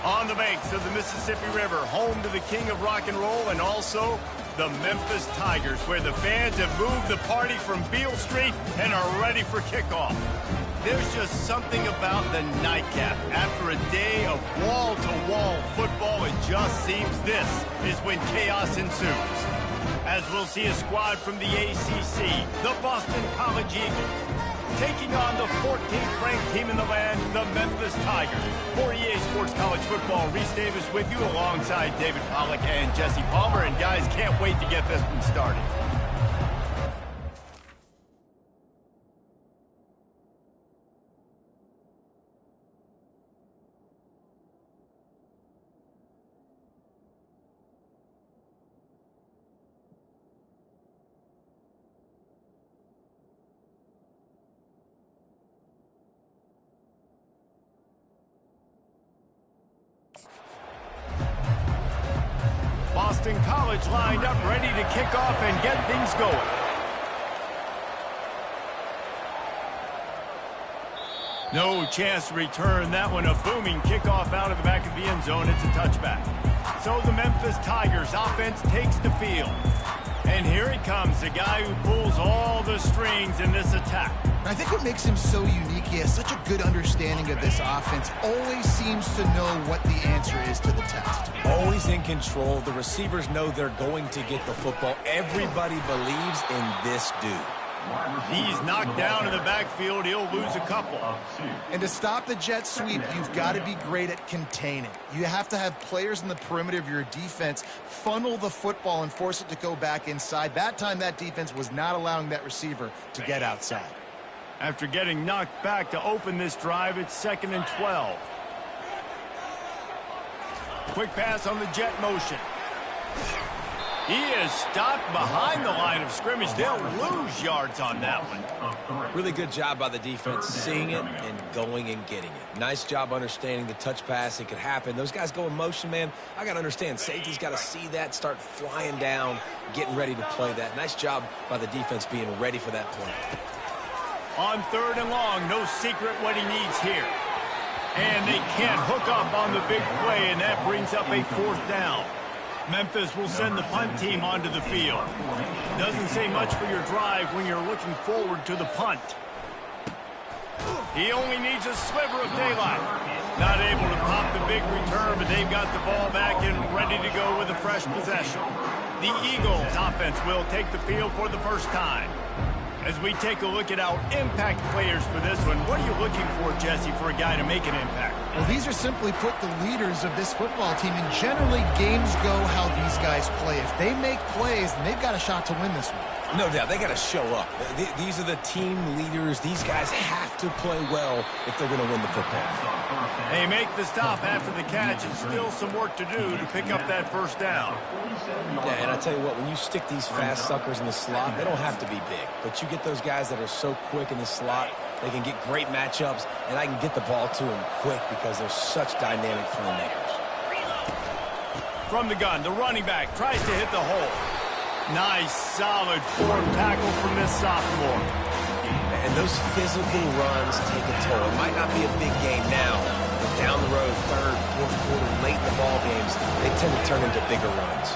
On the banks of the Mississippi River, home to the king of rock and roll and also the Memphis Tigers, where the fans have moved the party from Beale Street and are ready for kickoff. There's just something about the nightcap. After a day of wall-to-wall football, it just seems this is when chaos ensues. As we'll see a squad from the ACC, the Boston College Eagles, taking on the 14th ranked team in the land, the Memphis Tigers. For EA Sports College Football, Reese Davis with you alongside David Pollack and Jesse Palmer. And guys, can't wait to get this one started. Boston College lined up, ready to kick off and get things going. No chance to return that one. A booming kickoff out of the back of the end zone. It's a touchback. So the Memphis Tigers offense takes the field. And here he comes, the guy who pulls all the strings in this attack. I think what makes him so unique, he has such a good understanding of this offense, always seems to know what the answer is to the test. Always in control. The receivers know they're going to get the football. Everybody believes in this dude. He's knocked down in the backfield. He'll lose a couple. And to stop the jet sweep, you've got to be great at containing. You have to have players in the perimeter of your defense funnel the football and force it to go back inside. That time, that defense was not allowing that receiver to get outside. After getting knocked back to open this drive, it's 2nd and 12. Quick pass on the jet motion. He is stopped behind the line of scrimmage. They'll lose yards on that one. Really good job by the defense, seeing it and going and getting it. Nice job understanding the touch pass. It could happen. Those guys go in motion, man. I got to understand. Safety's got to see that, start flying down, getting ready to play that. Nice job by the defense being ready for that play. On 3rd and long, no secret what he needs here. And they can't hook up on the big play, and that brings up a 4th down. Memphis will send the punt team onto the field. Doesn't say much for your drive when you're looking forward to the punt. He only needs a sliver of daylight. Not able to pop the big return, but they've got the ball back and ready to go with a fresh possession. The Eagles offense will take the field for the first time. As we take a look at our impact players for this one, what are you looking for, Jesse, for a guy to make an impact? Well, these are simply put the leaders of this football team, and generally games go how these guys play. If they make plays, then they've got a shot to win this one. No doubt, they got to show up. These are the team leaders. These guys have to play well if they're going to win the football. They make the stop after the catch, and still some work to do to pick up that 1st down. Yeah, and I tell you what, when you stick these fast suckers in the slot, they don't have to be big. But you get those guys that are so quick in the slot, they can get great matchups, and I can get the ball to them quick because they're such dynamic playmakers. From the gun, the running back tries to hit the hole. Nice, solid form tackle from this sophomore. And those physical runs take a toll. It might not be a big game now, but down the road, 3rd, 4th quarter, late in the ball games, they tend to turn into bigger runs.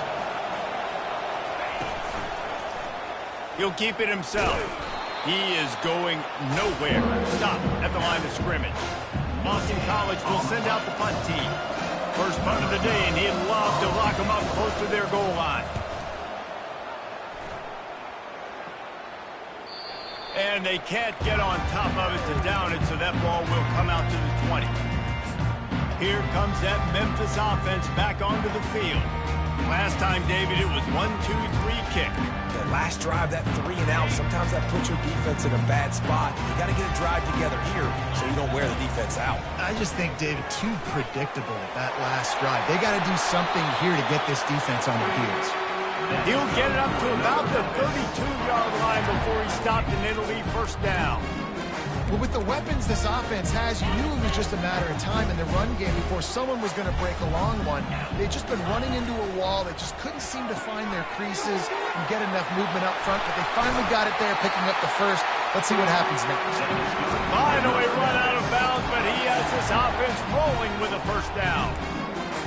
He'll keep it himself. He is going nowhere. Stop at the line of scrimmage. Boston College will send out the punt team. First punt of the day, and he'd love to lock them up close to their goal line. And they can't get on top of it to down it, so that ball will come out to the 20. Here comes that Memphis offense back onto the field. Last time, David, it was 1-2-3 kick. That last drive, that 3 and out, sometimes that puts your defense in a bad spot. You got to get a drive together here so you don't wear the defense out. I just think, David, too predictable that last drive. They got to do something here to get this defense on their heels. He'll get it up to about the 32-yard line before he stopped, and it'll be 1st down. But with the weapons this offense has, you knew it was just a matter of time in the run game before someone was going to break a long one. They'd just been running into a wall. They just couldn't seem to find their creases and get enough movement up front, but they finally got it there, picking up the first. Let's see what happens next. Finally run out of bounds, but he has this offense rolling with a first down.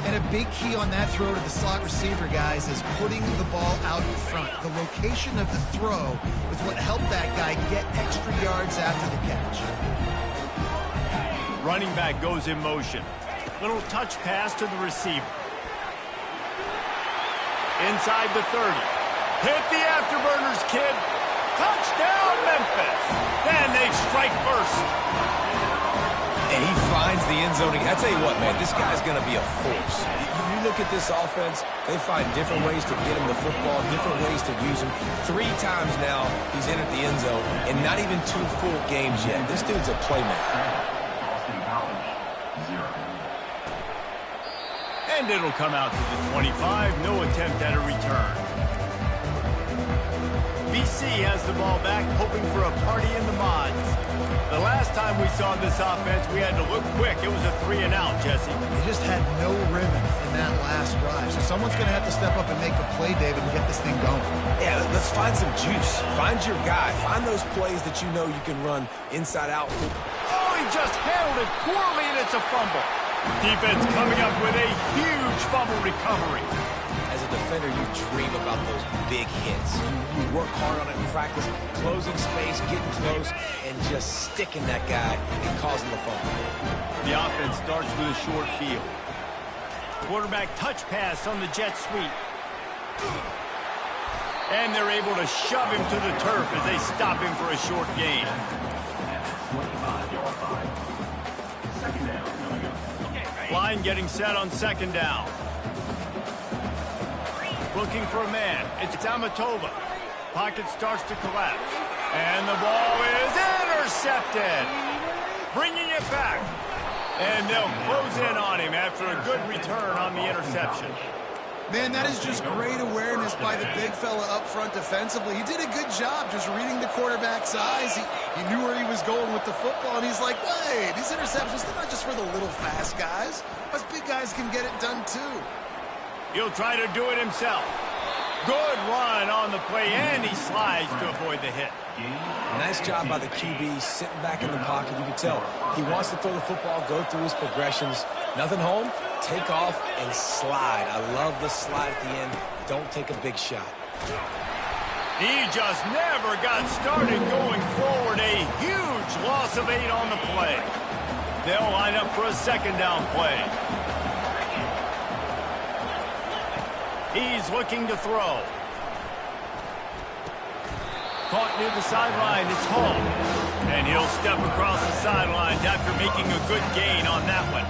And a big key on that throw to the slot receiver, guys, is putting the ball out in front. The location of the throw is what helped that guy get extra yards after the catch. Running back goes in motion. Little touch pass to the receiver. Inside the 30. Hit the afterburners, kid. Touchdown, Memphis. Then they strike first. And he finds the end zone. I tell you what, man, this guy's going to be a force. You look at this offense, they find different ways to get him the football, different ways to use him. 3 times now he's entered the end zone, and not even 2 full games yet. This dude's a playmaker. And it'll come out to the 25. No attempt at a return. BC has the ball back, hoping for a party in the mods. The last time we saw this offense, we had to look quick. It was a 3-and-out, Jesse. They just had no rhythm in that last drive. So someone's going to have to step up and make a play, David, and get this thing going. Yeah, let's find some juice. Find your guy. Find those plays that you know you can run inside out. Oh, he just handled it poorly, and it's a fumble. Defense coming up with a huge fumble recovery. As a defender, you dream about those big hits. You work hard on it in practice, closing space, getting close, and just sticking that guy and causing the fumble. The offense starts with a short field. Quarterback touch pass on the jet sweep. And they're able to shove him to the turf as they stop him for a short gain. Line getting set on second down. Looking for a man. It's Amatova. Pocket starts to collapse. And the ball is intercepted. Bringing it back. And they'll close in on him after a good return on the interception. Man, that is just great awareness by the big fella up front defensively. He did a good job just reading the quarterback's eyes. He knew where he was going with the football, and he's like, wait, these interceptions, they're not just for the little fast guys. Us big guys can get it done too. He'll try to do it himself. Good run on the play, and he slides to avoid the hit. Nice job by the QB, sitting back in the pocket. You can tell he wants to throw the football, go through his progressions. Nothing home, take off, and slide. I love the slide at the end. Don't take a big shot. He just never got started going forward. A huge loss of 8 on the play. They'll line up for a second down play. He's looking to throw. Caught near the sideline. It's home. And he'll step across the sidelines after making a good gain on that one.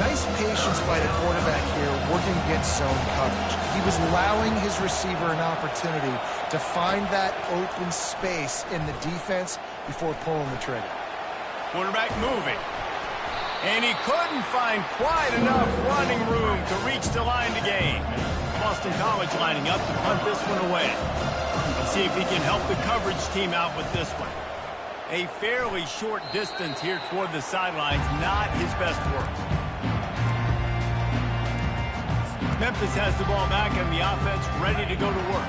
Nice patience by the quarterback here, working against zone coverage. He was allowing his receiver an opportunity to find that open space in the defense before pulling the trigger. Quarterback moving. And he couldn't find quite enough running room to reach the line to gain. Boston College lining up to punt this one away. Let's see if he can help the coverage team out with this one. A fairly short distance here toward the sidelines, not his best work. Memphis has the ball back and the offense ready to go to work.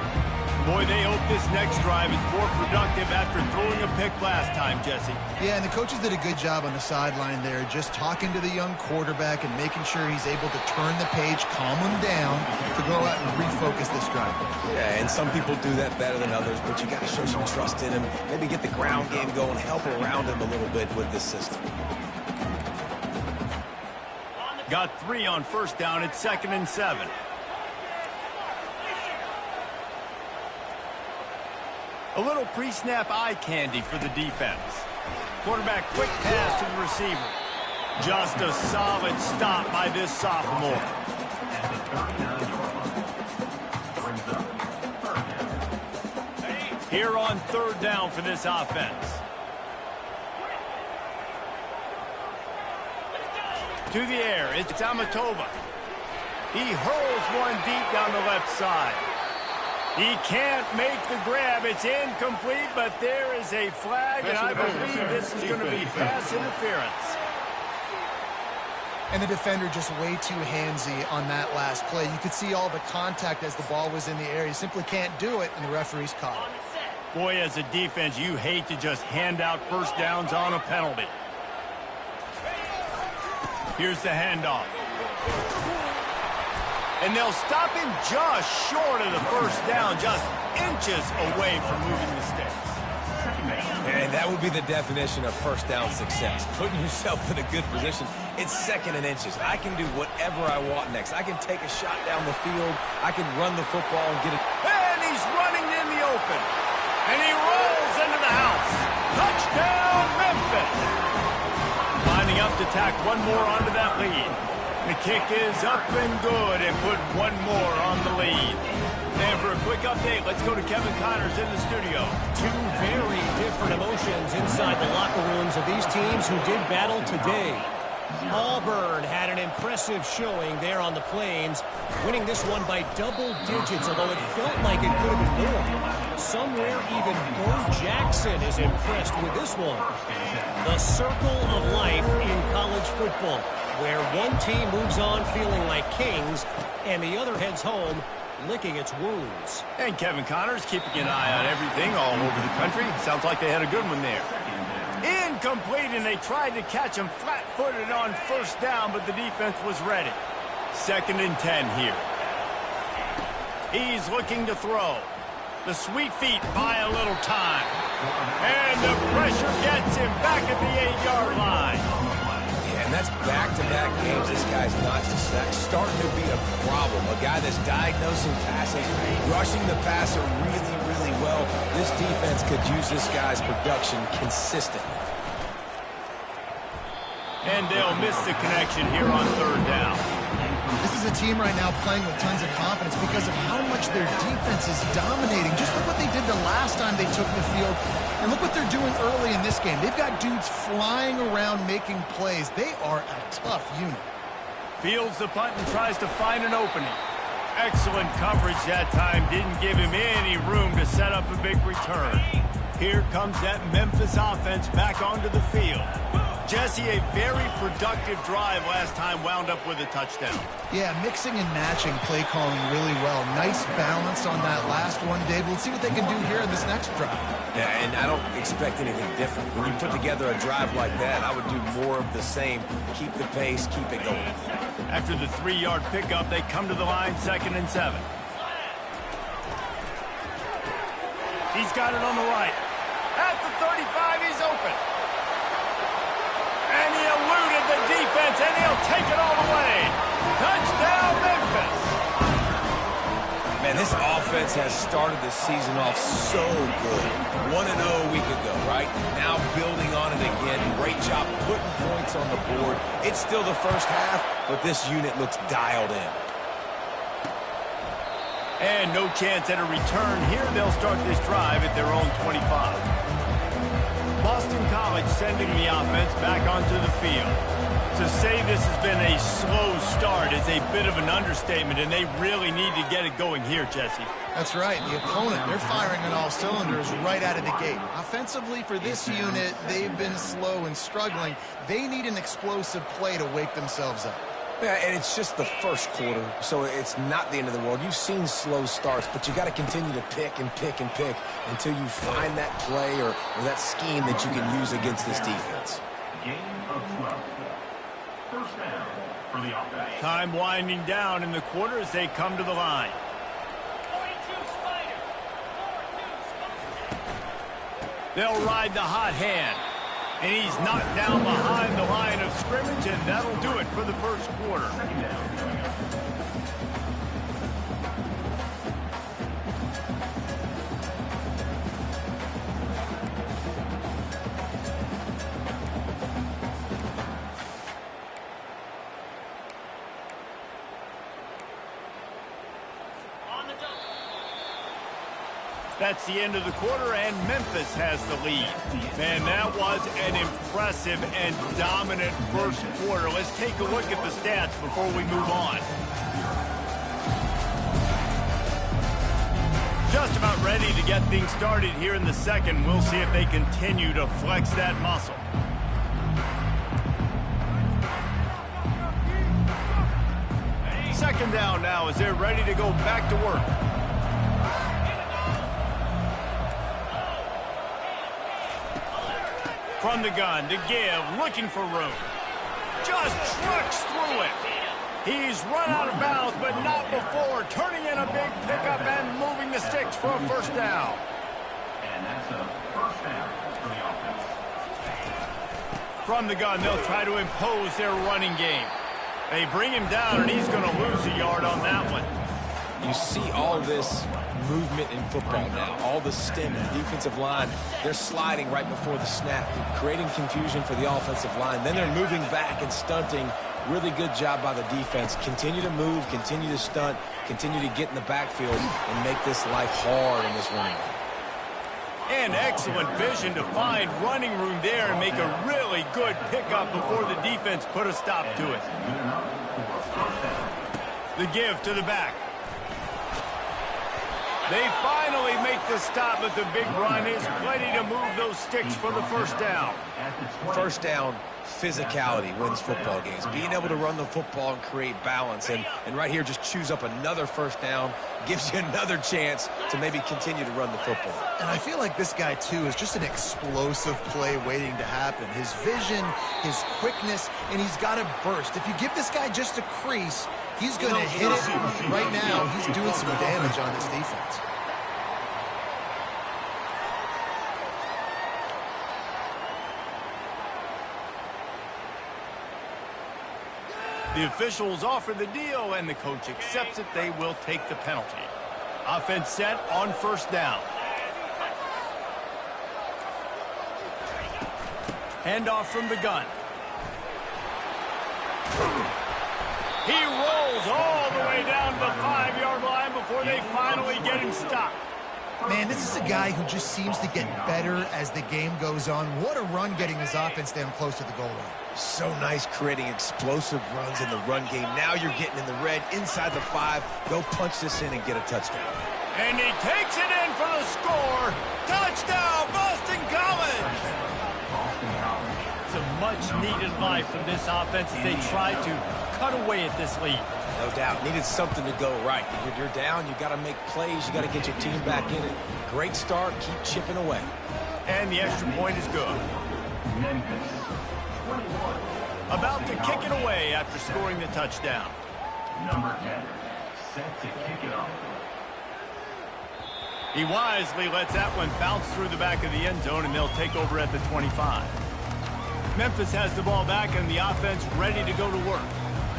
Boy, they hope this next drive is more productive after throwing a pick last time, Jesse. Yeah, and the coaches did a good job on the sideline there, just talking to the young quarterback and making sure he's able to turn the page, calm him down, to go out and refocus this drive. Yeah, and some people do that better than others, but you got to show some trust in him, maybe get the ground game going, help around him a little bit with this system. Got 3 on first down. It's 2nd and 7. A little pre-snap eye candy for the defense. Quarterback quick pass to the receiver. Just a solid stop by this sophomore. Here on 3rd down for this offense. To the air, it's Amatova. He hurls one deep down the left side. He can't make the grab. It's incomplete, but there is a flag, and I believe this is going to be pass interference. And the defender just way too handsy on that last play. You could see all the contact as the ball was in the air. He simply can't do it, and the referee's caught it. Boy, as a defense, you hate to just hand out first downs on a penalty. Here's the handoff. And they'll stop him just short of the first down, just inches away from moving the sticks. And that would be the definition of first down success. Putting yourself in a good position. It's second and inches. I can do whatever I want next. I can take a shot down the field. I can run the football and get it. And he's running in the open. And he rolls into the house. Touchdown, Memphis. Lining up to tack one more onto that lead. The kick is up and good and put one more on the lead. And for a quick update, let's go to Kevin Connors in the studio. Two very different emotions inside the locker rooms of these teams who did battle today. Auburn had an impressive showing there on the Plains, winning this one by double digits, although it felt like it could have been more. Somewhere even Bo Jackson is impressed with this one. The circle of life in college football, where one team moves on feeling like kings and the other heads home licking its wounds. And Kevin Connors keeping an eye on everything all over the country. Sounds like they had a good one there. Incomplete, and they tried to catch him flat-footed on first down, but the defense was ready. 2nd and 10 here. He's looking to throw. The sweet feet buy a little time. And the pressure gets him back at the 8-yard line. And that's back-to-back games this guy's not just starting to be a problem. A guy that's diagnosing passes, rushing the passer really, really well. This defense could use this guy's production consistently. And they'll miss the connection here on 3rd down. This is a team right now playing with tons of confidence because of how much their defense is dominating. Just look what they did the last time they took the field, and look what they're doing early in this game. They've got dudes flying around making plays. They are a tough unit. Fields the punt and tries to find an opening. Excellent coverage that time. Didn't give him any room to set up a big return. Here comes that Memphis offense back onto the field. Jesse, a very productive drive last time, wound up with a touchdown. Yeah, mixing and matching play calling really well. Nice balance on that last one, Dave. We'll see what they can do here in this next drive. Yeah, and I don't expect anything different. When you put together a drive like that, I would do more of the same. Keep the pace, keep it going. After the 3-yard pickup, they come to the line, 2nd and 7. He's got it on the right. At the 35, he's open. And he eluded the defense, and he'll take it all the way. Touchdown, Memphis. Man, this offense has started the season off so good. 1-0 a week ago, right? Now building on it again. Great job putting points on the board. It's still the first half, but this unit looks dialed in. And no chance at a return here. They'll start this drive at their own 25. Boston College sending the offense back onto the field. To say this has been a slow start is a bit of an understatement, and they really need to get it going here, Jesse. That's right. The opponent, they're firing on all cylinders right out of the gate. Offensively, for this unit, they've been slow and struggling. They need an explosive play to wake themselves up. Yeah, and it's just the first quarter, so it's not the end of the world. You've seen slow starts, but you got to continue to pick and pick and pick until you find that play or that scheme that you can use against this defense. Gain of 12. First down for the offense. Time winding down in the quarter as they come to the line. They'll ride the hot hand. And he's knocked down behind the line of scrimmage, and that'll do it for the first quarter. That's the end of the quarter, and Memphis has the lead. Man, that was an impressive and dominant first quarter. Let's take a look at the stats before we move on. ready to get things started here in the second. We'll see if they continue to flex that muscle. Second down now as they're ready to go back to work. From the gun to give, looking for room. Just trucks through it. He's run out of bounds, but not before turning in a big pickup and moving the sticks for a first down. And that's a first down for the offense. From the gun, they'll try to impose their running game. They bring him down, and he's going to lose a yard on that one. You see all this movement in football now. All the stem and defensive line, they're sliding right before the snap, creating confusion for the offensive line. Then they're moving back and stunting. Really good job by the defense. Continue to move, continue to stunt, continue to get in the backfield and make this life hard in this running game. And excellent vision to find running room there and make a really good pickup before the defense put a stop to it. The give to the back. They finally make the stop, but the big run is plenty to move those sticks for the first down. First down, physicality wins football games. Being able to run the football and create balance. And right here, just choose up another first down, gives you another chance to maybe continue to run the football. And I feel like this guy, too, is just an explosive play waiting to happen. His vision, his quickness, and he's got a burst. If you give this guy just a crease, he's going to hit it. Right now, he's doing some damage on this defense. The officials offer the deal, and the coach accepts it. They will take the penalty. Offense set on first down. Handoff from the gun. He rolls all the way down to the 5-yard line before they finally get him stopped. Man, this is a guy who just seems to get better as the game goes on. What a run getting his offense down close to the goal line. So nice creating explosive runs in the run game. Now you're getting in the red inside the 5. Go punch this in and get a touchdown. And he takes it in for the score. Touchdown, Boston College! It's a much-needed life from this offense as they try to cut away at this lead. No doubt. Needed something to go right. You're down. You got to make plays. You got to get your team back in it. Great start. Keep chipping away. And the extra point is good. Memphis, 21. About to kick it away after scoring the touchdown. Number 10, set to kick it off. He wisely lets that one bounce through the back of the end zone, and they'll take over at the 25. Memphis has the ball back, and the offense ready to go to work.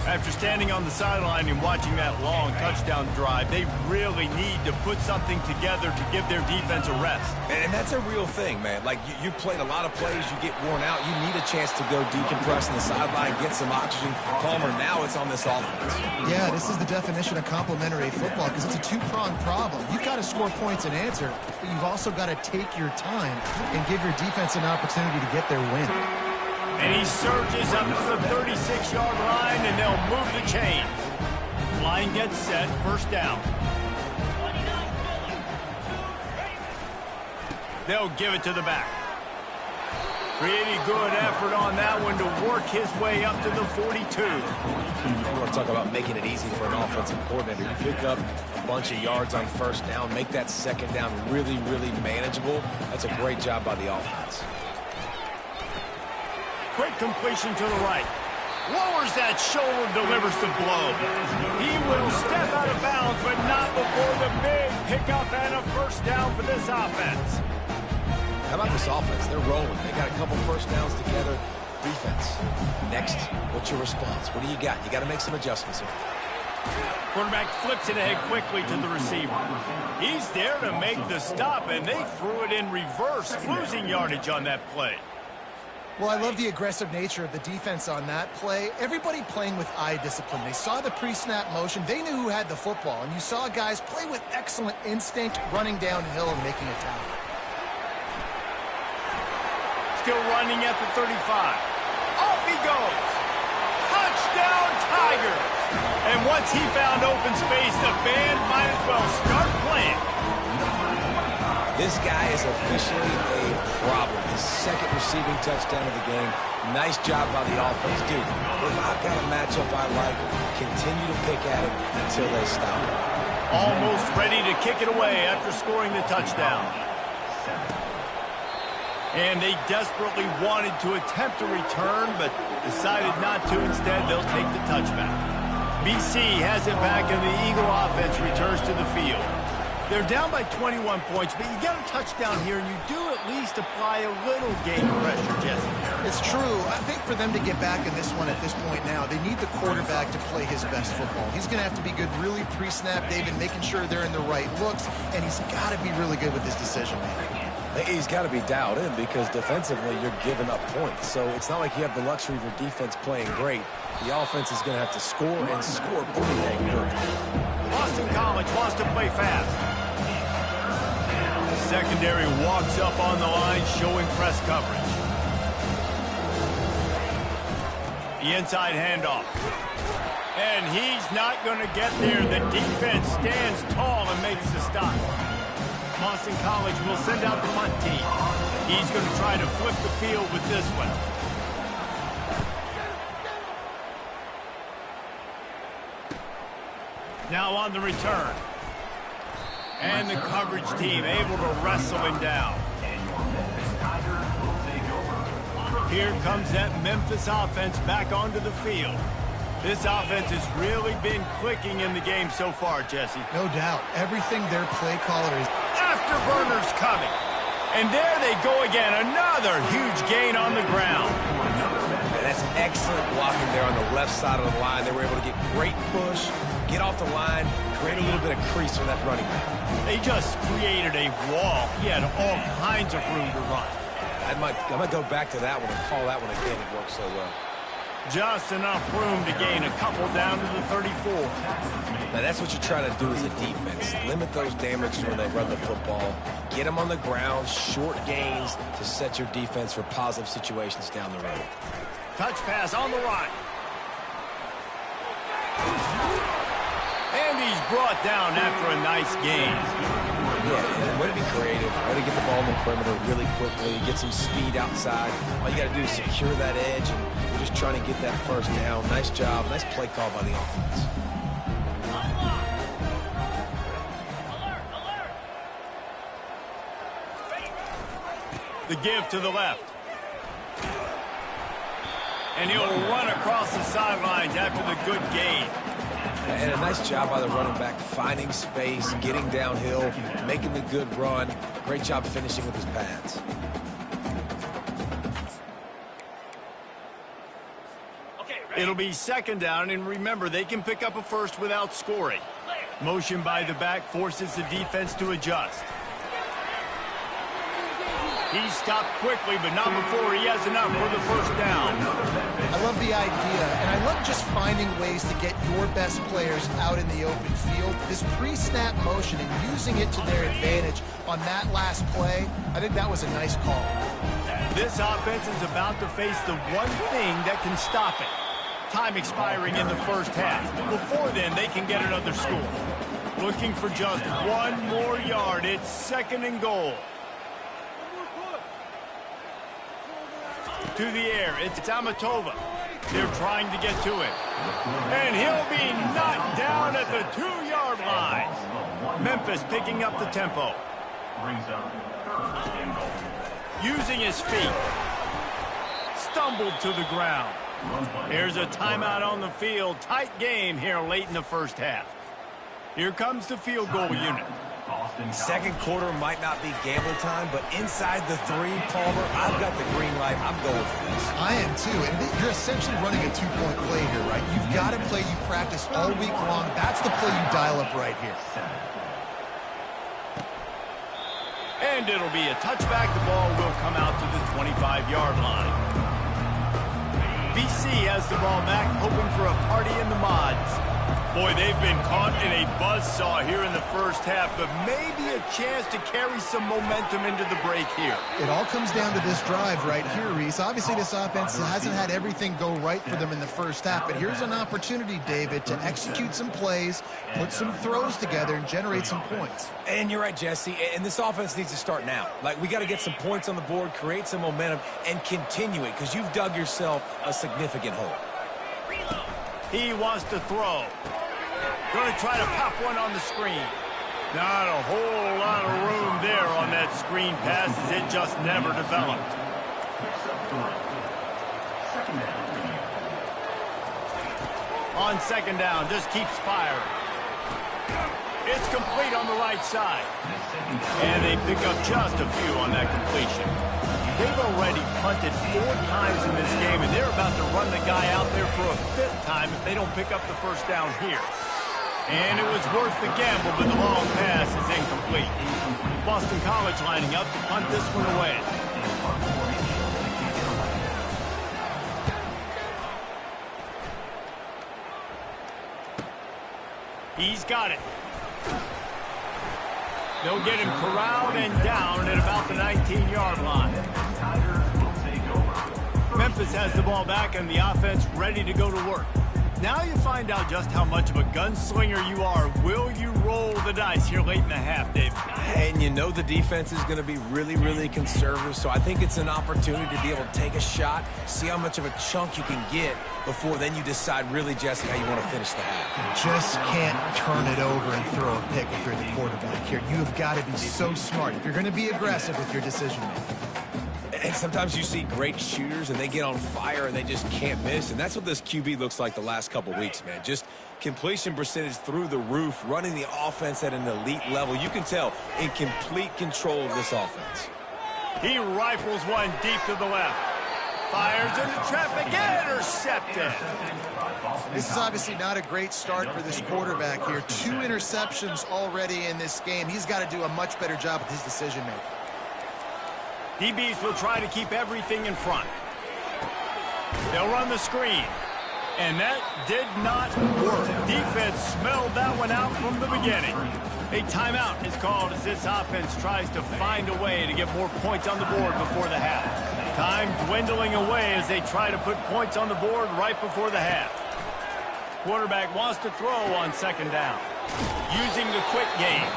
After standing on the sideline and watching that long touchdown drive, they really need to put something together to give their defense a rest. And that's a real thing, man. Like, you played a lot of plays, you get worn out. You need a chance to go decompress on the sideline, get some oxygen. Palmer, now it's on this offense. Yeah, this is the definition of complementary football because it's a two-pronged problem. You've got to score points and answer, but you've also got to take your time and give your defense an opportunity to get their win. And he surges up to the 36-yard line, and they'll move the chain. Line gets set, first down. They'll give it to the back. Pretty good effort on that one to work his way up to the 42. You want to talk about making it easy for an offensive coordinator. You pick up a bunch of yards on first down, make that second down really, really manageable. That's a great job by the offense. Quick completion to the right. Lowers that shoulder, delivers the blow. He will step out of bounds, but not before the big pickup and a first down for this offense. How about this offense? They're rolling. They got a couple first downs together. Defense. Next, what's your response? What do you got? You got to make some adjustments here. Quarterback flips it ahead quickly to the receiver. He's there to make the stop, and they threw it in reverse, losing yardage on that play. Well, I love the aggressive nature of the defense on that play. Everybody playing with eye discipline. They saw the pre-snap motion. They knew who had the football. And you saw guys play with excellent instinct, running downhill and making a tackle. Still running at the 35. Off he goes. Touchdown, Tigers. And once he found open space, the band might as well start playing. This guy is officially a problem. His second receiving touchdown of the game. Nice job by the offense. Dude, if I've got a matchup I like, continue to pick at it until they stop it. Almost ready to kick it away after scoring the touchdown. And they desperately wanted to attempt a return, but decided not to. Instead, they'll take the touchback. BC has it back, and the Eagle offense returns to the field. They're down by 21 points, but you get a touchdown here, and you do at least apply a little game pressure, Jesse. It's true. I think for them to get back in this one at this point now, they need the quarterback to play his best football. He's going to have to be good really pre-snap, David, making sure they're in the right looks, and he's got to be really good with his decision-making. He's got to be dialed in because defensively you're giving up points. So it's not like you have the luxury of your defense playing great. The offense is going to have to score and score pretty dang good. Boston College wants to play fast. The secondary walks up on the line, showing press coverage. The inside handoff. And he's not going to get there. The defense stands tall and makes the stop. Boston College will send out the punt team. He's going to try to flip the field with this one. Now on the return. And the coverage team able to wrestle him down. Here comes that Memphis offense back onto the field. This offense has really been clicking in the game so far, Jesse. No doubt. Everything their play caller is... Afterburners coming. And there they go again. Another huge gain on the ground. And that's excellent blocking there on the left side of the line. They were able to get great push, get off the line, create a little bit of crease for that running back. They just created a wall. He had all kinds of room to run. I might go back to that one and call that one again. It worked so well. Just enough room to gain a couple down to the 34. Now, that's what you're trying to do as a defense. Limit those damages when they run the football. Get them on the ground, short gains to set your defense for positive situations down the road. Touch pass on the right. And he's brought down after a nice gain. Yeah, and way to be creative, way to get the ball in the perimeter really quickly, get some speed outside. All you got to do is secure that edge, and we're just trying to get that first down. Nice job, nice play call by the offense. The give to the left. And he'll run across the sidelines after the good gain. And a nice job by the running back, finding space, getting downhill, making the good run. Great job finishing with his pads. It'll be second down, and remember, they can pick up a first without scoring. Motion by the back forces the defense to adjust. He stopped quickly, but not before he has enough for the first down. I love the idea, and I love just finding ways to get your best players out in the open field. This pre-snap motion and using it to their advantage on that last play, I think that was a nice call. This offense is about to face the one thing that can stop it. Time expiring in the first half. Before then, they can get another score. Looking for just one more yard. It's second and goal. To the air, it's Amatova. They're trying to get to it. And he'll be knocked down at the 2-yard line. Memphis picking up the tempo. Using his feet. Stumbled to the ground. Here's a timeout on the field. Tight game here late in the first half. Here comes the field goal unit. Second quarter might not be gamble time, but inside the 3, Palmer, I've got the green light. I'm going for this. I am too, and you're essentially running a 2-point play here, right? You've got a play you practice all week long. That's the play you dial up right here. And it'll be a touchback. The ball will come out to the 25-yard line. BC has the ball back, hoping for a party in the mods. Boy, they've been caught in a buzzsaw here in the first half, but maybe a chance to carry some momentum into the break here. It all comes down to this drive right here, Reese. Obviously, this offense hasn't had everything go right for them in the first half, but here's an opportunity, David, to execute some plays, put some throws together, and generate some points. And you're right, Jesse, and this offense needs to start now. Like, we got to get some points on the board, create some momentum, and continue it, because you've dug yourself a significant hole. He wants to throw. Going to try to pop one on the screen. Not a whole lot of room there on that screen pass as it just never developed. On second down, just keeps firing. It's complete on the right side. And they pick up just a few on that completion. They've already punted 4 times in this game, and they're about to run the guy out there for a 5th time if they don't pick up the first down here. And it was worth the gamble, but the long pass is incomplete. Boston College lining up to punt this one away. He's got it. They'll get him corralled and down at about the 19-yard line. Memphis has the ball back and the offense ready to go to work. Now you find out just how much of a gunslinger you are. Will you roll the dice here late in the half, Dave? And you know the defense is going to be really, really conservative, so I think it's an opportunity to be able to take a shot, see how much of a chunk you can get before then you decide really, Jesse, how you want to finish the half. You just can't turn it over and throw a pick if you're the quarterback here. You have got to be so smart if you're going to be aggressive with your decision-making. And sometimes you see great shooters, and they get on fire, and they just can't miss. And that's what this QB looks like the last couple weeks, man. Just completion percentage through the roof, running the offense at an elite level. You can tell in complete control of this offense. He rifles one deep to the left. Fires into traffic, intercepted. This is obviously not a great start for this quarterback here. 2 interceptions already in this game. He's got to do a much better job with his decision-making. DBs will try to keep everything in front. They'll run the screen. And that did not work. Defense smelled that one out from the beginning. A timeout is called as this offense tries to find a way to get more points on the board before the half. Time dwindling away as they try to put points on the board right before the half. Quarterback wants to throw on second down. Using the quick game.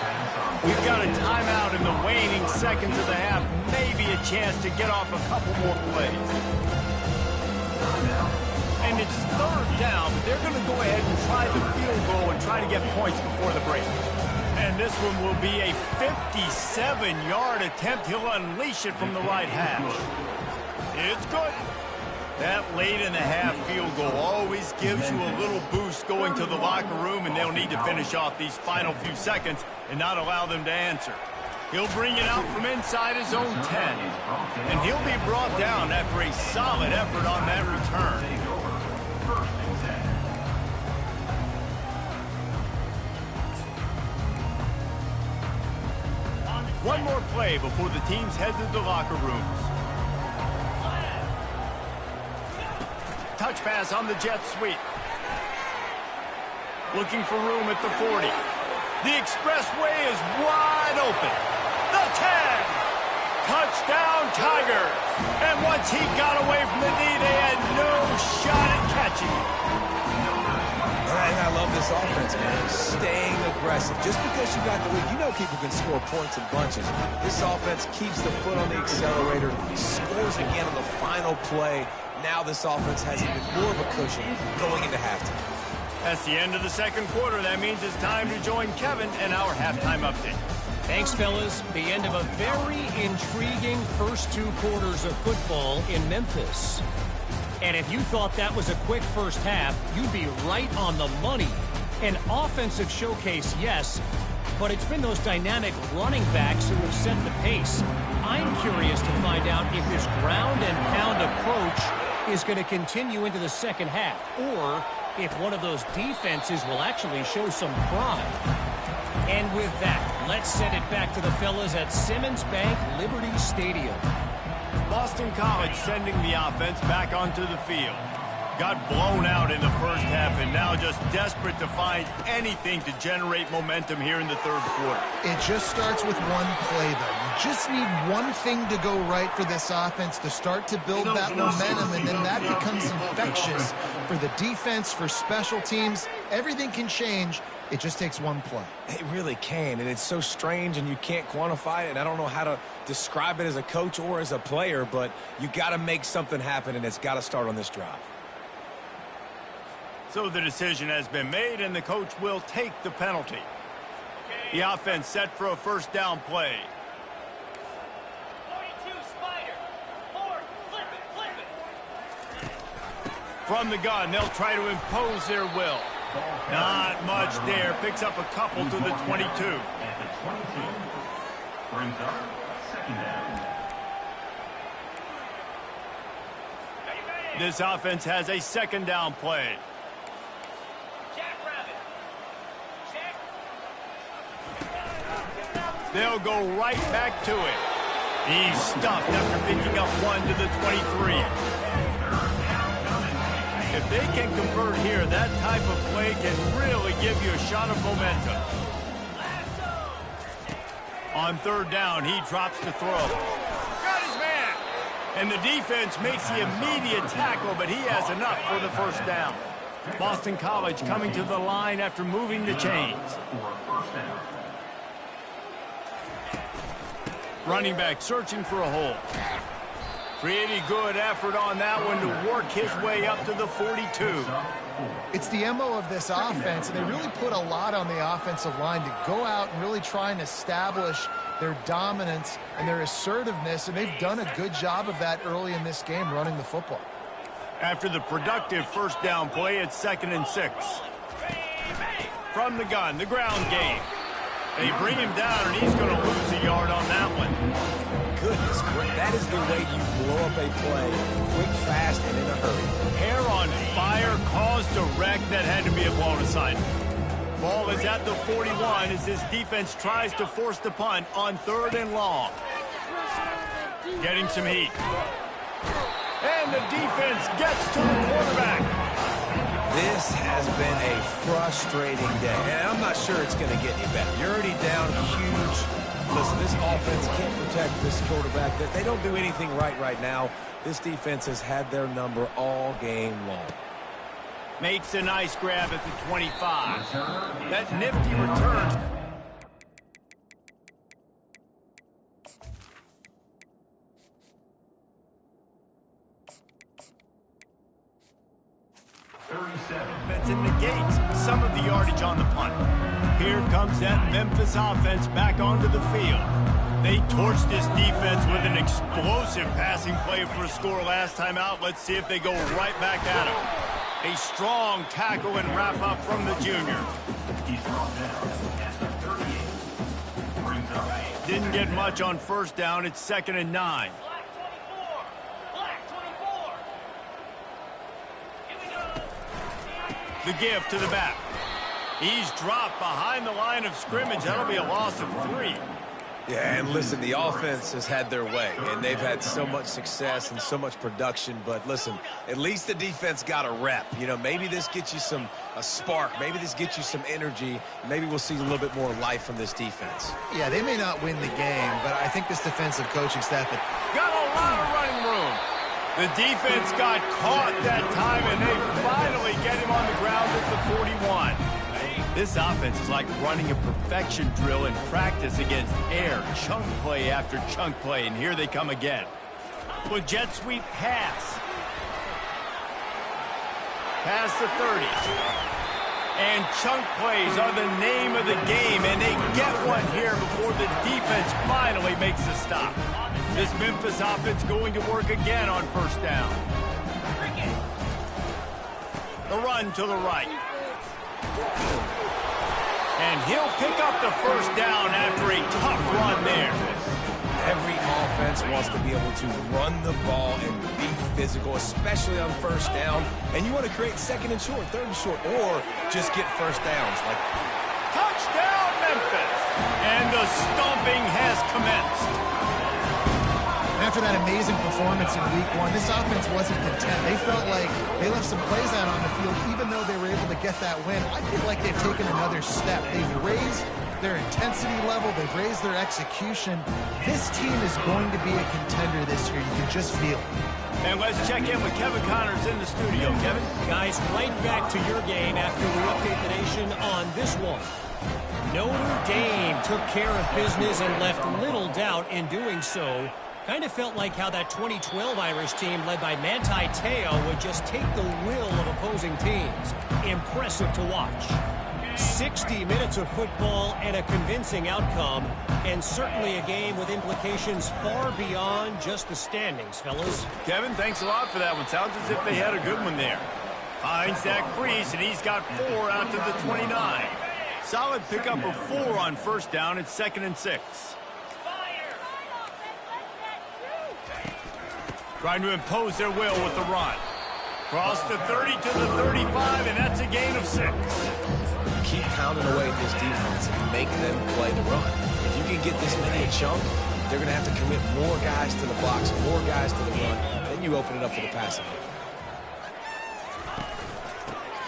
We've got a timeout in the waning seconds of the half. Maybe a chance to get off a couple more plays. And it's third down, but they're going to go ahead and try the field goal and try to get points before the break. And this one will be a 57-yard attempt. He'll unleash it from the right hash. It's good. That late in the half field goal always gives you a little boost going to the locker room, and they'll need to finish off these final few seconds and not allow them to answer. He'll bring it out from inside his own 10. And he'll be brought down after a solid effort on that return. One more play before the teams head to the locker rooms. Touch pass on the jet sweep. Looking for room at the 40. The expressway is wide open. The 10. Touchdown, Tigers. And once he got away from the knee, they had no shot at catching him. And I love this offense, man. Staying aggressive. Just because you got the lead, you know people can score points in bunches. This offense keeps the foot on the accelerator, scores again on the final play. Now this offense has even more of a cushion going into halftime. That's the end of the second quarter. That means it's time to join Kevin and our halftime update. Thanks, fellas. The end of a very intriguing first 2 quarters of football in Memphis. And if you thought that was a quick first half, you'd be right on the money. An offensive showcase, yes, but it's been those dynamic running backs who have set the pace. I'm curious to find out if this ground and pound approach is going to continue into the second half, or if one of those defenses will actually show some pride. And with that, let's send it back to the fellas at Simmons Bank Liberty Stadium. Boston College sending the offense back onto the field. Got blown out in the first half and now just desperate to find anything to generate momentum here in the third quarter. It just starts with one play, though. You just need one thing to go right for this offense to start to build that momentum, and then that becomes infectious for the defense, for special teams. Everything can change. It just takes one play. It really can, and it's so strange, and you can't quantify it, and I don't know how to describe it as a coach or as a player, but you got to make something happen, and it's got to start on this drive. So the decision has been made, and the coach will take the penalty. The offense set for a first down play. 42 Spider. 4, flip it. From the gun, they'll try to impose their will. Not much there. Picks up a couple to the 22. At the 22. Brings up second down. This offense has a second down play. They'll go right back to it. He's stuffed after picking up one to the 23. If they can convert here, that type of play can really give you a shot of momentum. On third down, he drops to throw. Got his man! And the defense makes the immediate tackle, but he has enough for the first down. Boston College coming to the line after moving the chains. Running back searching for a hole. Pretty good effort on that one to work his way up to the 42. It's the MO of this offense, and they really put a lot on the offensive line to go out and really try and establish their dominance and their assertiveness, and they've done a good job of that early in this game running the football. After the productive first down play, it's 2nd and 6. From the gun, the ground game. They bring him down, and he's going to lose a yard on that one. Goodness, that is the way you blow up a play quick, fast, and in a hurry. Hair on fire caused a wreck that had to be a blown aside. Ball is at the 41 as this defense tries to force the punt on 3rd and long. Getting some heat. And the defense gets to the quarterback. This has been a frustrating day, and I'm not sure it's going to get any better. You're already down huge. Listen, this offense can't protect this quarterback. They don't do anything right now. This defense has had their number all game long. Makes a nice grab at the 25. That nifty return. Defense and negates some of the yardage on the punt. Here comes that Memphis offense back onto the field. They torched this defense with an explosive passing play for a score last time out. Let's see if they go right back at him. A strong tackle and wrap up from the junior. He's brought down at the 38. Brings up. Didn't get much on first down. It's 2nd and 9. The give to the back. He's dropped behind the line of scrimmage. That'll be a loss of 3. Yeah, and listen, the offense has had their way, and they've had so much success and so much production. But listen, at least the defense got a rep. You know, maybe this gets you a spark. Maybe this gets you some energy. Maybe we'll see a little bit more life from this defense. Yeah, they may not win the game, but I think this defensive coaching staff got a lot of running room. The defense got caught that time, and they finally get him on the ground at the 41. This offense is like running a perfection drill in practice against air, chunk play after chunk play, and here they come again. With jet sweep pass. Past the 30. And chunk plays are the name of the game, and they get one here before the defense finally makes a stop. This Memphis offense going to work again on first down. The run to the right. And he'll pick up the first down after a tough run there. Every offense wants to be able to run the ball and be physical, especially on first down. And you want to create 2nd and short, 3rd and short, or just get first downs. Like touchdown, Memphis! And the stomping has commenced. after that amazing performance in week 1, this offense wasn't content. They felt like they left some plays out on the field, even though they were able to get that win. I feel like they've taken another step. They've raised their intensity level. They've raised their execution. This team is going to be a contender this year. You can just feel it. And let's check in with Kevin Connors in the studio. Kevin? Guys, right back to your game after we update the nation on this one. Notre Dame took care of business and left little doubt in doing so. Kind of felt like how that 2012 Irish team led by Manti Te'o would just take the will of opposing teams. Impressive to watch. 60 minutes of football and a convincing outcome, and certainly a game with implications far beyond just the standings, fellas. Kevin, thanks a lot for that one. Sounds as if they had a good one there. Finds that crease, and he's got 4 out to the 29. Solid pickup of 4 on first down. It's 2nd and 6. Trying to impose their will with the run. Cross the 30 to the 35, and that's a gain of 6. Keep pounding away at this defense and make them play the run. If you can get this many a chunk, they're going to have to commit more guys to the box, more guys to the run. Then you open it up for the passing game.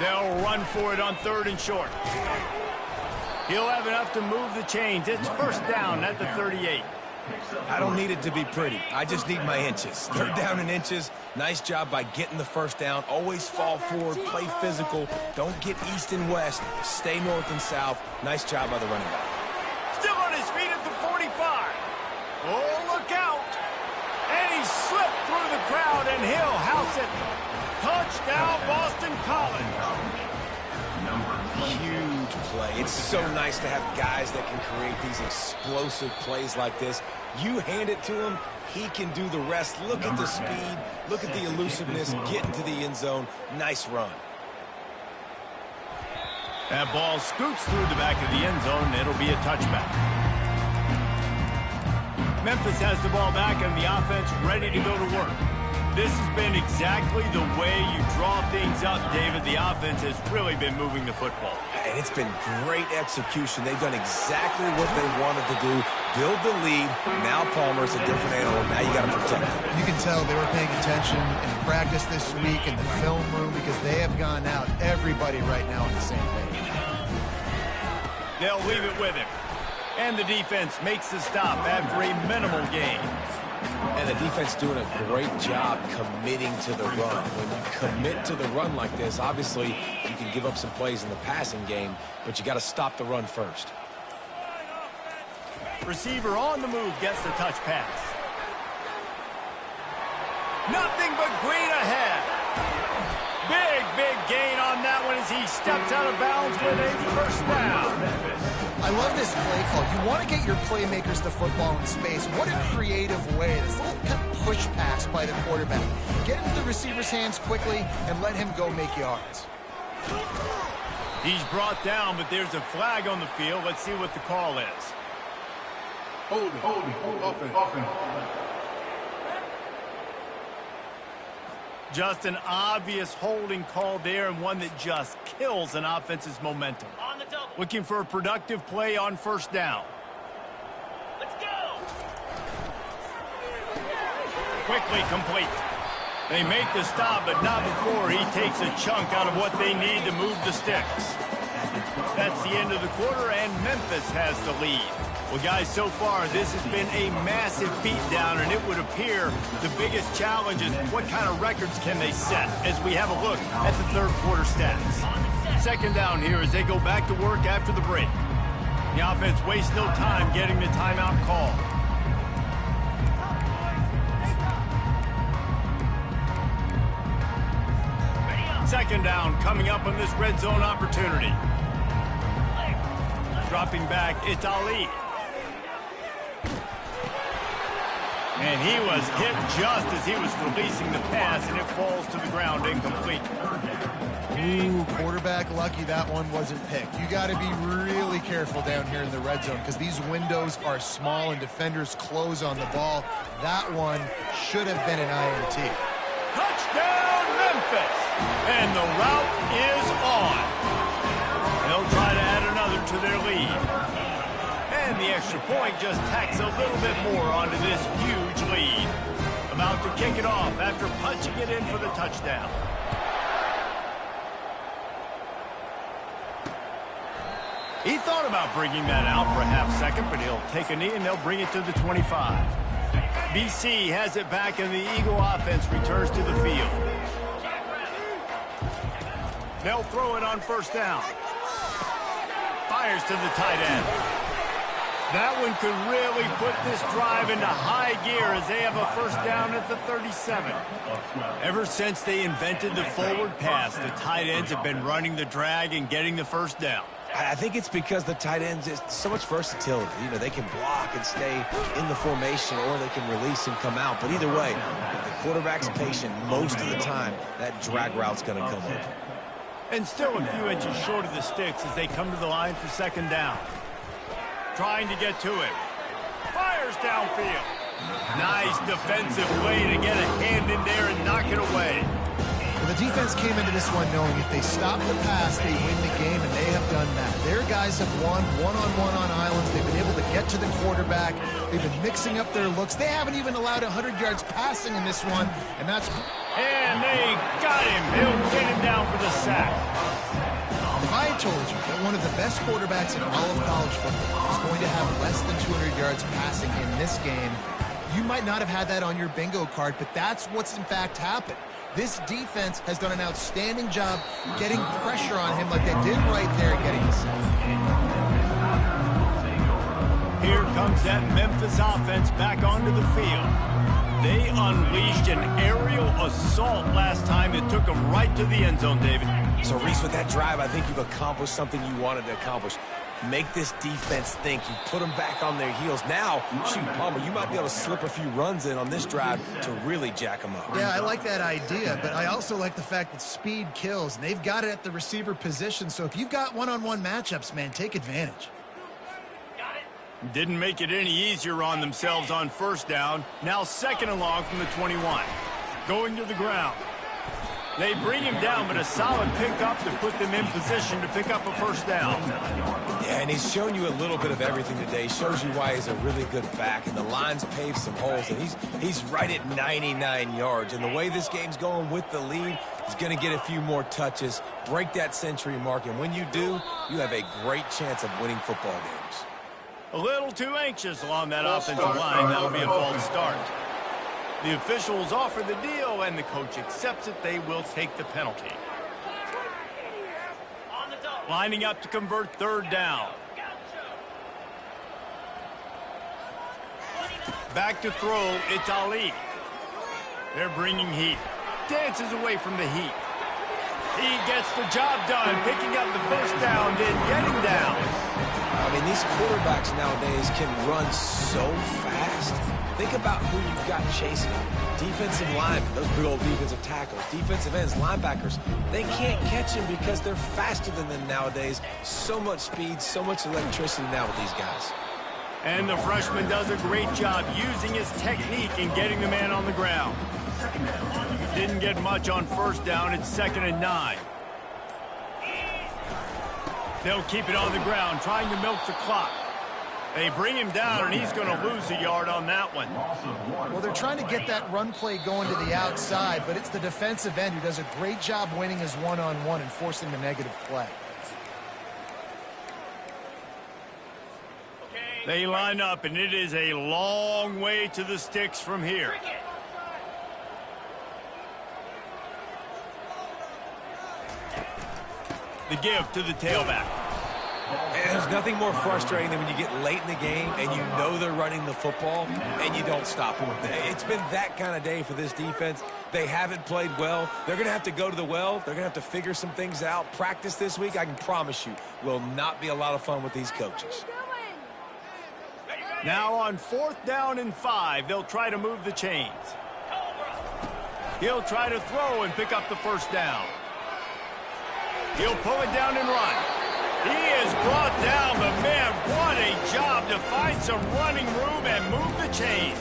They'll run for it on 3rd and short. He'll have enough to move the chains. It's first down at the 38. I don't need it to be pretty. I just need my inches. 3rd down in inches. Nice job by getting the first down. Always fall forward, play physical. Don't get east and west. Stay north and south. Nice job by the running back. Still on his feet at the 45. Oh, look out. And he slipped through the crowd, and he'll house it. Touchdown, Boston College. Huge play. It's so nice to have guys that can create these explosive plays like this. You hand it to him, he can do the rest. Look at the speed. Look at the elusiveness. Get into the end zone. Nice run. That ball scoots through the back of the end zone, and it'll be a touchback. Memphis has the ball back, and the offense ready to go to work. This has been exactly the way you draw things up, David. The offense has really been moving the football. And it's been great execution. They've done exactly what they wanted to do. Build the lead. Now Palmer's a different animal. Now you got to protect him. You can tell they were paying attention in practice this week in the film room because they have gone out, everybody right now on the same page. They'll leave it with him. And the defense makes the stop after a minimal gain. And the defense doing a great job committing to the run. When you commit to the run like this, obviously you can give up some plays in the passing game, but you got to stop the run first. Receiver on the move gets the touch pass. Nothing but green ahead. Big gain on that one as he steps out of bounds with a first down. I love this play call. You want to get your playmakers the football in space. What a creative way. This little kind of push pass by the quarterback. Get into the receiver's hands quickly and let him go make yards. He's brought down, but there's a flag on the field. Let's see what the call is. Holding. Just an obvious holding call there, and one that just kills an offense's momentum. On the double. Looking for a productive play on first down. Let's go. Quickly complete. They make the stop, but not before he takes a chunk out of what they need to move the sticks. That's the end of the quarter, and Memphis has the lead. Well, guys, so far, this has been a massive beatdown, and it would appear the biggest challenge is what kind of records can they set as we have a look at the third quarter stats. 2nd down here as they go back to work after the break. The offense wastes no time getting the timeout call. Second down coming up on this red zone opportunity. Dropping back, it's Ali. And he was hit just as he was releasing the pass, and it falls to the ground incomplete. Ooh, quarterback lucky that one wasn't picked. You got to be really careful down here in the red zone because these windows are small and defenders close on the ball. That one should have been an INT. Touchdown, Memphis! And the route is on. They'll try to add another to their lead. And the extra point just tacks a little bit more onto this huge lead. About to kick it off after punching it in for the touchdown. He thought about bringing that out for a half second, but he'll take a knee and they'll bring it to the 25. BC has it back and the Eagle offense returns to the field. They'll throw it on first down. Fires to the tight end. That one could really put this drive into high gear as they have a first down at the 37. Ever since they invented the forward pass, the tight ends have been running the drag and getting the first down. I think it's because the tight ends is so much versatility. You know, they can block and stay in the formation, or they can release and come out. But either way, if the quarterback's patient most of the time, that drag route's going to come open. And still a few inches short of the sticks as they come to the line for second down. Trying to get to it. Fires downfield. Nice defensive play to get a hand in there and knock it away. Well, the defense came into this one knowing if they stop the pass, they win the game, and they have done that. Their guys have won one-on-one on islands. They've been able to get to the quarterback. They've been mixing up their looks. They haven't even allowed 100 yards passing in this one, and that's... And they got him. They'll get him down for the sack. If I had told you that one of the best quarterbacks in all of college football is going to have less than 200 yards passing in this game, you might not have had that on your bingo card, but that's what's in fact happened. This defense has done an outstanding job getting pressure on him like they did right there and getting the sack. Here comes that Memphis offense back onto the field. They unleashed an aerial assault last time that took them right to the end zone, David. So, Reese, with that drive, I think you've accomplished something you wanted to accomplish. Make this defense think. You put them back on their heels. Now, shoot, Palmer, you might be able to slip a few runs in on this drive to really jack them up. Yeah, I like that idea, but I also like the fact that speed kills, and they've got it at the receiver position. So if you've got one-on-one matchups, man, take advantage. Didn't make it any easier on themselves on first down. Now second and long from the 21. Going to the ground. They bring him down, but a solid pickup to put them in position to pick up a first down. Yeah, and he's shown you a little bit of everything today. He shows you why he's a really good back, and the line's paved some holes, and he's right at 99 yards. And the way this game's going with the lead, he's going to get a few more touches, break that century mark, and when you do, you have a great chance of winning football games. A little too anxious along that offensive line. That'll be a false start. The officials offer the deal, and the coach accepts it. They will take the penalty. Lining up to convert third down. Back to throw, it's Ali. They're bringing heat. Dances away from the heat. He gets the job done, picking up the first down, then getting down. I mean, these quarterbacks nowadays can run so fast. Think about who you've got chasing them. Defensive linemen, those big old defensive tackles, defensive ends, linebackers. They can't catch them because they're faster than them nowadays. So much speed, so much electricity now with these guys. And the freshman does a great job using his technique and getting the man on the ground. Didn't get much on first down. It's 2nd and 9. They'll keep it on the ground, trying to milk the clock. They bring him down, and he's going to lose a yard on that one. Well, they're trying to get that run play going to the outside, but it's the defensive end who does a great job winning his one-on-one and forcing the negative play. They line up, and it is a long way to the sticks from here. The give to the tailback. And there's nothing more frustrating than when you get late in the game and you know they're running the football and you don't stop them. It's been that kind of day for this defense. They haven't played well. They're going to have to go to the well. They're going to have to figure some things out. Practice this week, I can promise you, will not be a lot of fun with these coaches. Now on 4th down and 5, they'll try to move the chains. He'll try to throw and pick up the first down. He'll pull it down and run. He is brought down, but man, what a job to find some running room and move the chains.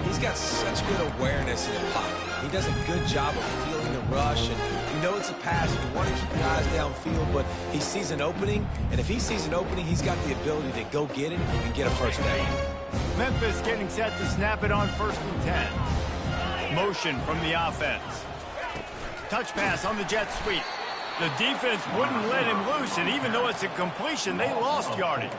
He's got such good awareness in the pocket. He does a good job of feeling the rush, and you know it's a pass. You want to keep guys downfield, but he sees an opening, and if he sees an opening, he's got the ability to go get it and get a first down. Memphis getting set to snap it on 1st and 10. Motion from the offense. Touch pass on the jet sweep. The defense wouldn't let him loose, and even though it's a completion, they lost yardage.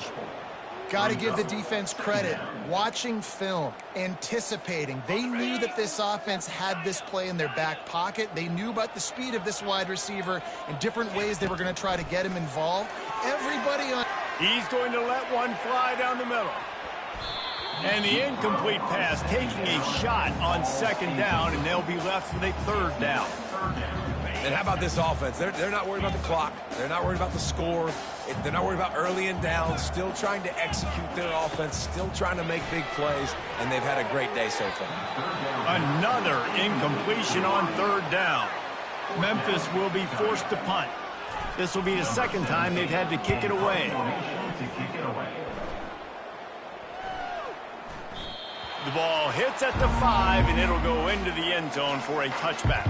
Got to give the defense credit. Watching film, anticipating. They knew that this offense had this play in their back pocket. They knew about the speed of this wide receiver and different ways they were going to try to get him involved. Everybody on... He's going to let one fly down the middle. And the incomplete pass taking a shot on second down, and they'll be left with a third down. And how about this offense? They're not worried about the clock. They're not worried about the score. They're not worried about early and down. Still trying to execute their offense. Still trying to make big plays. And they've had a great day so far. Another incompletion on third down. Memphis will be forced to punt. This will be the second time they've had to kick it away. The ball hits at the 5, and it'll go into the end zone for a touchback.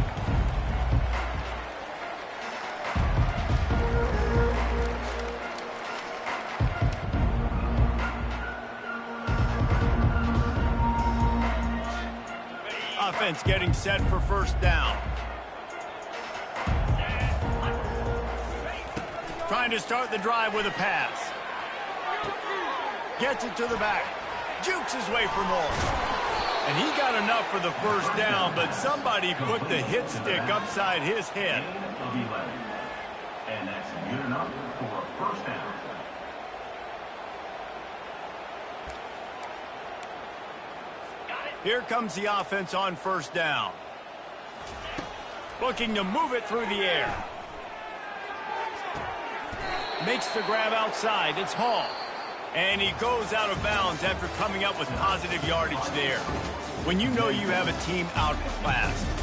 Offense getting set for first down. Trying to start the drive with a pass. Gets it to the back. Jukes his way for more. And he got enough for the first down, but somebody put the hit stick upside his head. And that's good enough for a first down. Here comes the offense on first down. Looking to move it through the air. Makes the grab outside. It's Hall. And he goes out of bounds after coming up with positive yardage there. When you know you have a team outclassed,